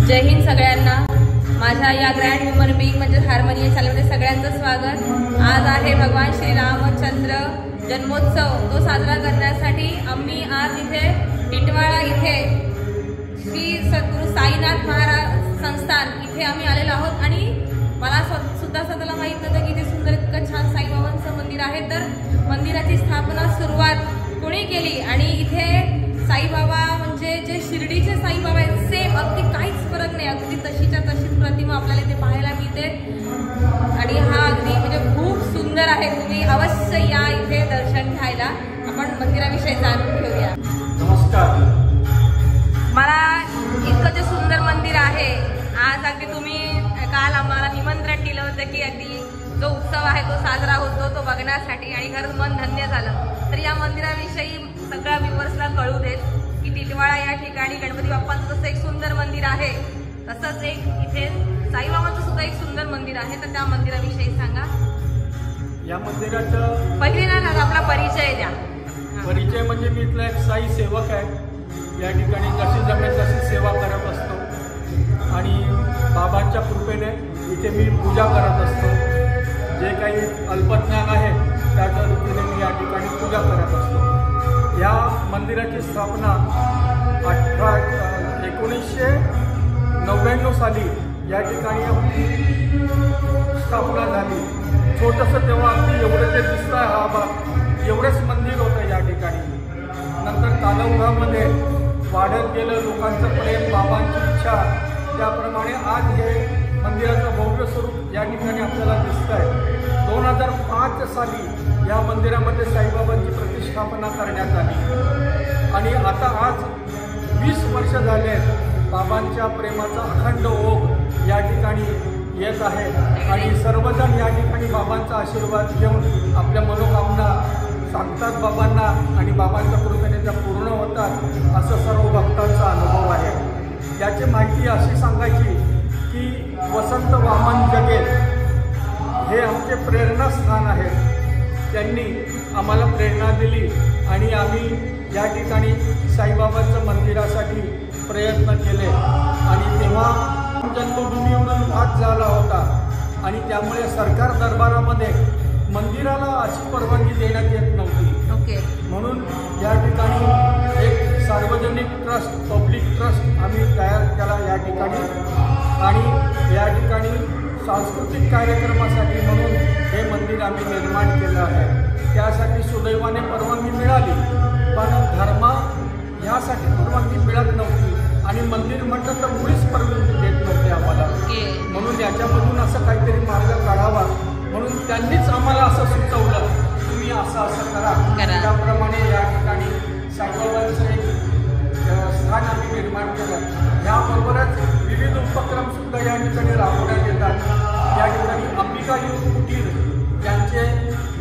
जय हिंद सगळ्यांना। माझ्या या ग्रँड ह्युमन बीइंग म्हणजे हार्मोनी चॅनलमध्ये सगळ्यांचं स्वागत। आज आहे भगवान श्री रामचंद्र जन्मोत्सव, तो साजरा करण्यासाठी आम्ही आज इथे टिटवाळा इथे श्री सद्गुरू साईनाथ महाराज संस्थान इथे आम्ही आलेलो आहोत। आणि मला सुद्धा स्वतःला माहीत नव्हतं की इथे सुंदर इतकं छान साईबाबांचं मंदिर आहे। तर मंदिराची स्थापना सुरुवात कोणी केली आणि इथे साईबाबा म्हणजे जे शिर्डीचे साईबाबा आहेत सेम अगदी काहीच फरक नाही, अगदी तशीच्या तशीच प्रतिमा आपल्याला इथे पाहायला मिळते। आणि हा अगदी म्हणजे खूप सुंदर आहे, तुम्ही अवश्य या इथे दर्शन घ्यायला। आपण मंदिराविषयी जाणून घेऊया। नमस्कार। मला इतकं जे सुंदर मंदिर आहे, आज अगदी तुम्ही काल आम्हाला निमंत्रण दिलं होतं की अगदी जो उत्सव आहे तो साजरा होतो तो बघण्यासाठी, आणि खरंच मन धन्य झालं। तर या मंदिराविषयी सगळ्या व्ह्यूअर्सला कळू देत की टिटवाळा या ठिकाणी गणपती बाप्पांचं जसं एक सुंदर मंदिर आहे, तसंच एक इथे साईबाबांचं सुद्धा एक सुंदर मंदिर आहे। तर त्या मंदिराविषयी सांगा। या मंदिराचं पहिले ना आपला परिचय द्या। परिचय म्हणजे मी इथला एक साई सेवक आहे। या ठिकाणी जशी जमेल तशी सेवा करत असतो आणि बाबांच्या कृपेने इथे मी पूजा करत असतो। जे काही अल्पज्ञान आहे त्याच्या रीतीने मी या ठिकाणी पूजा करत असतो। या मंदिराची स्थापना 1999 साली या ठिकाणी स्थापना झाली। छोटंसं तेव्हा अगदी एवढं ते दिसतं आहे, हा भाग एवढंच मंदिर होतं या ठिकाणी। नंतर कालावधीमध्ये वाढत गेलं लोकांचं प्रेम, बाबांची इच्छा, त्याप्रमाणे आज हे मंदिराचं भव्य स्वरूप या ठिकाणी आपल्याला दिसतं आहे। 2005 साली या मंदिरामध्ये साईबाबांची प्रतिष्ठापना करण्यात आली आणि आता आज 20 वर्ष झाले आहेत। बाबांच्या प्रेमाचा अखंड ओघ या ठिकाणी येत आहे आणि सर्वजण या ठिकाणी बाबांचा आशीर्वाद घेऊन आपल्या मनोकामना सांगतात बाबांना आणि बाबांच्या कृपेने त्या पूर्ण होतात, असं सर्व भक्तांचा अनुभव आहे। याची माहिती अशी सांगायची की वसंत वामन जगे हे आमचे प्रेरणास्थान आहे। त्यांनी आम्हाला प्रेरणा दिली आणि आम्ही या ठिकाणी साईबाबांच्या मंदिरासाठी प्रयत्न केले आणि तेव्हा जन्मभूमीवरून भाग झाला होता आणि त्यामुळे सरकार दरबारामध्ये मंदिराला अशी परवानगी देण्यात येत नव्हती। म्हणून या ठिकाणी एक सार्वजनिक ट्रस्ट, पब्लिक ट्रस्ट आम्ही तयार केला या ठिकाणी आणि या ठिकाणी सांस्कृतिक कार्यक्रमासाठी म्हणून हे मंदिर आम्ही निर्माण केलं आहे। त्यासाठी सुदैवाने परवानगी मिळाली, पण धर्म यासाठी परवानगी मिळत नव्हती आणि मंदिर म्हटलं तर मुळीच परवानगी देत नव्हते आम्हाला। म्हणून याच्यामधून असं काहीतरी मार्ग काढावा म्हणून त्यांनीच आम्हाला असं सुचवलं, तुम्ही असं करा। त्याप्रमाणे या ठिकाणी साईबाबांचं एक स्थान आम्ही निर्माण केलं। याबरोबरच विविध उपक्रम सुद्धा या ठिकाणी राबवण्यात येतात। या ठिकाणी अंबिका योग कुटीर यांचे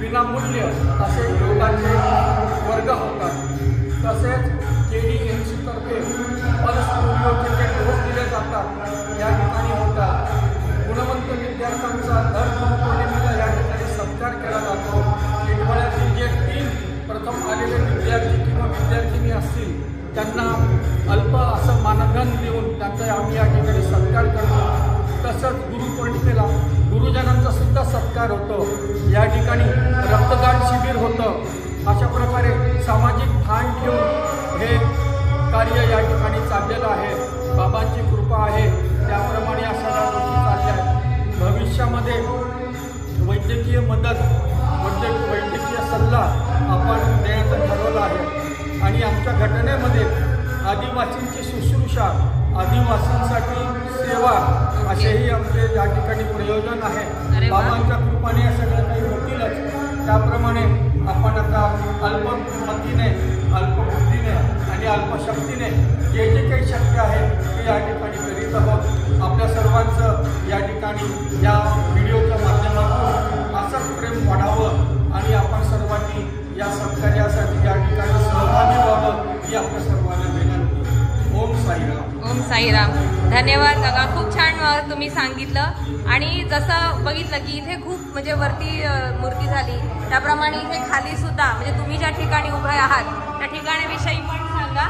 विनामूल्य असे योगाचे वर्ग होतात। तसेच KDMC तर्फे पल्स पोलिओचे जे डोस दिले जातात या ठिकाणी होतात। गुणवंत विद्यार्थ्यांचा दर गुरुपौर्णिमेला या ठिकाणी सत्कार केला जातो। टिटवाळ्यातील जे 3 प्रथम आलेले विद्यार्थी किंवा विद्यार्थिनी असतील त्यांना अल्प असं मानधन देऊन त्यांचा आम्ही या ठिकाणी सत्कार करतो। तसंच गुरुपौर्णिमेला गुरुजनांचा सुद्धा सत्कार होतो। या ठिकाणी रक्तदान शिबिर होतं। अशा प्रकारे सामाजिक भान ठेवून हे कार्य या ठिकाणी चाललेलं आहे। बाबांची कृपा आहे, त्याप्रमाणे या सगळ्या गोष्टी चालल्या आहेत। भविष्यामध्ये वैद्यकीय मदत, वैद्यकीय सल्ला आपण देण्याचं ठरवलं आहे आणि आमच्या घटनेमध्ये आदिवासींची शुश्रूषा, आदिवासींसाठी सेवा असेही आमचे या ठिकाणी प्रयोजन आहे। बाबांच्या कृपेने या सगळं काही होतीलच। त्याप्रमाणे आपण आता अल्पमतीने, अल्पबुद्धीने आणि अल्पशक्तीने जे जे काही शक्य आहे ते या ठिकाणी करीत आहोत। आपल्या सर्वांचं या ठिकाणी या व्हिडिओच्या माध्यमातून असंच प्रेम वाढावं आणि आपण सर्वांनी या सत्कार्यासाठी या ठिकाणी सहभागी व्हावं ही आपल्या सर्वांना विनंती। ओम साईराम। ओम साईराम। धन्यवाद काका, खूप छान तुम्ही सांगितलं। आणि जसं बघितलं की इथे खूप म्हणजे वरती मूर्ती झाली, त्याप्रमाणे इथे खाली सुद्धा म्हणजे तुम्ही ज्या ठिकाणी उभे आहात त्या ठिकाणाविषयी पण सांगा।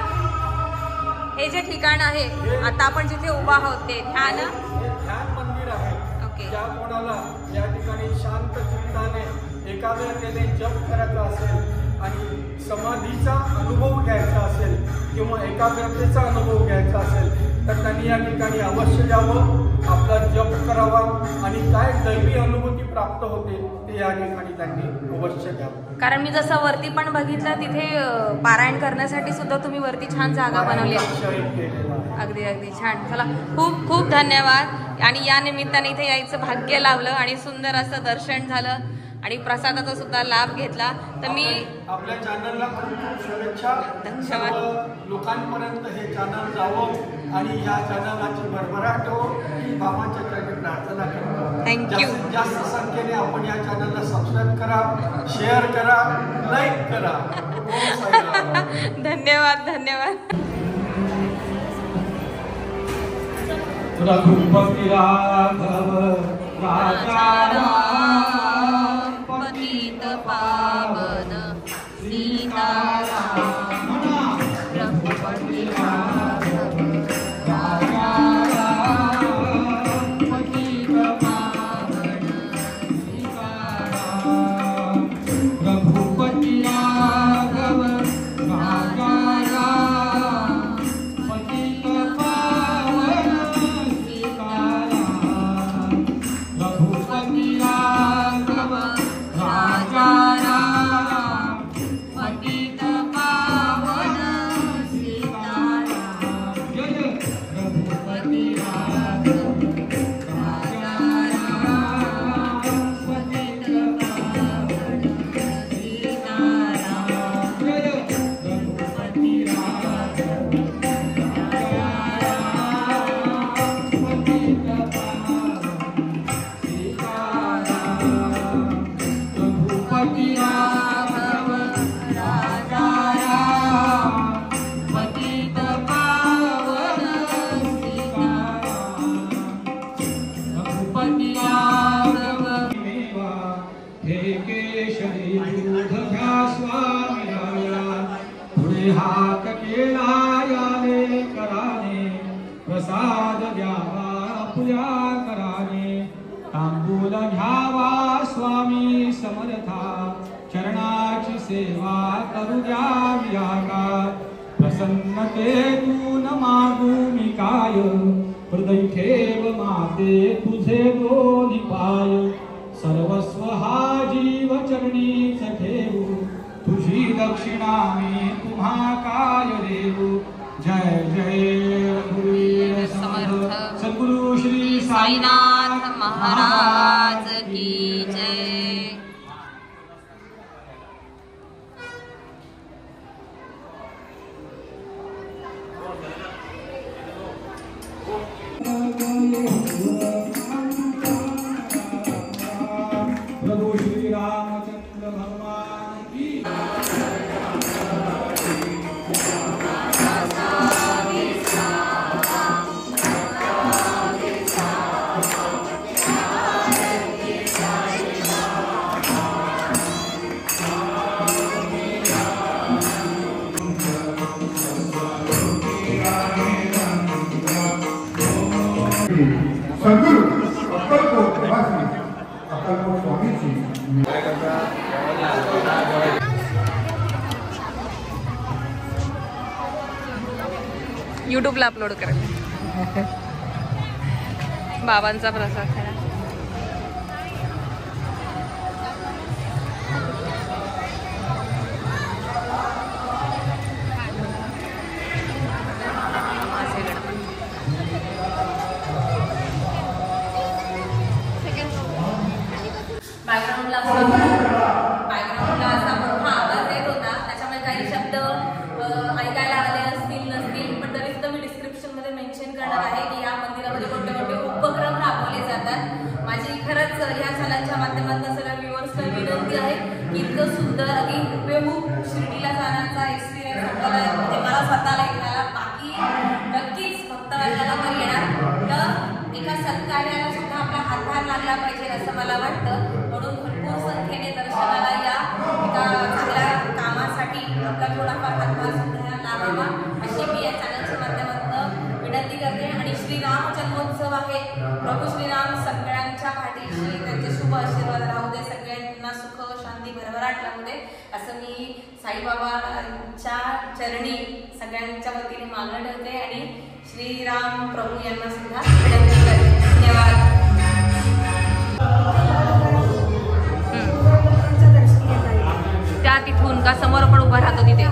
हे जे ठिकाण आहे आता आपण जिथे उभा आहोत ते ध्यान हे ध्यान मंदिर आहे. ओके. ज्या कोणाला या ठिकाणी शांत चित्ताने एकाग्रतेने जप करायचा असेल आणि समाधीचा अनुभव घ्यायचा असेल किंवा एकाग्रतेचा अनुभव घ्यायचा असेल तर त्यांनी या ठिकाणी अवश्य यावं, आपला जप करावा आणि काय दैवी अनुभूती प्राप्त होते ते या ठिकाणी त्यांनी अवश्य घ्यावं. कारण मी जसं वरती पण बघितलं तिथे पारायण करण्यासाठी सुद्धा तुम्ही वरती छान जागा बनवली आहे. अगदी अगदी छान. चला खूप खूप धन्यवाद. आणि या निमित्ताने इथे यायचं भाग्य लावलं आणि सुंदर असं दर्शन झालं आणि प्रसादाचा सुद्धा लाभ घेतला. तर मी आपल्या चॅनलला खूप खूप शुभेच्छा. सर्व लोकांपर्यंत हे चॅनल जावं आणि या चॅनलाची भरभराट हो ही बाबांच्या चरणी प्रार्थना करतो. थँक्यू. जास्तीत जास्त संख्येने आपण या चॅनलला सबस्क्राईब करा, शेअर करा, लाईक करा. धन्यवाद धन्यवाद. रघुपति राघव राजा पतित पावन सीताराम. रघुपति राघव पतित पावन सीताराम. रघुपति राघव राजा पतित पावन सीताराम. रघुपति राघव राजा पतित पावन सीताराम. जय रघुपति राघव हात केला याने कराने प्रसाद द्यावा पूजा कराने. तांबूल घ्यावा स्वामी समर्था चरणाची सेवा करू द्यावी आका. प्रसन्नतेतून मागू मी काय हृदय ठेव माते तुझे दोन्ही पाय. सर्वस्व हा जीव चरणीच ठेवू तुझी दक्षिणा मी तुम्हा काय देऊ. जय जय रघुवीर समर्थ सद्गुरु श्री साईनाथ महाराज की जय. प्रभु श्री रामचंद्र भगवान की. सद्गुरु अक्कलकोट निवासी अक्कलकोट स्वामीजी यूट्यूबला अपलोड करेल. बाबांचा प्रसाद खायला. बॅकग्राऊंडला असा मोठा आवाज येत होता, त्याच्यामुळे काही शब्द ऐकायला आले असतील नसतील, पण तरी सुद्धा मी डिस्क्रिप्शनमध्ये मेन्शन करणार आहे की या मंदिरामध्ये कोणते कोणते उपक्रम राबवले जातात. माझी खरंच ह्या चॅनलच्या माध्यमातून सगळ्या व्ह्युअर्सला विनंती आहे की इतकं सुंदर आणि हुबेहूब शिर्डीला जाण्याचा एक्सपिरियन्स आपल्याला म्हणजे मला स्वतःला येणारा, बाकी नक्कीच फक्त वाल्याला तर येणार. तर एका सत्कार्याला सुद्धा आपला हातभार लागला पाहिजे असं मला वाटतं. म्हणून भरपूर संख्येने दर्शनाला या एका चांगल्या कामासाठी आपला थोडाफार हातभार सुद्धा लावावा अशी मी या चॅनलच्या माध्यमातून आहे. प्रभू श्रीराम सगळ्यांच्या पाठीशी त्यांचे शुभ आशीर्वाद राहू दे, सगळ्यांना सुख शांती भरभराट राहू दे असं मी साईबाबांच्या चरणी सगळ्यांच्या वतीने मागणं ठेवते आणि श्रीराम प्रभू यांना सुद्धा विनंती करते. धन्यवाद. त्या तिथून का समोर पण उभा राहतो तिथे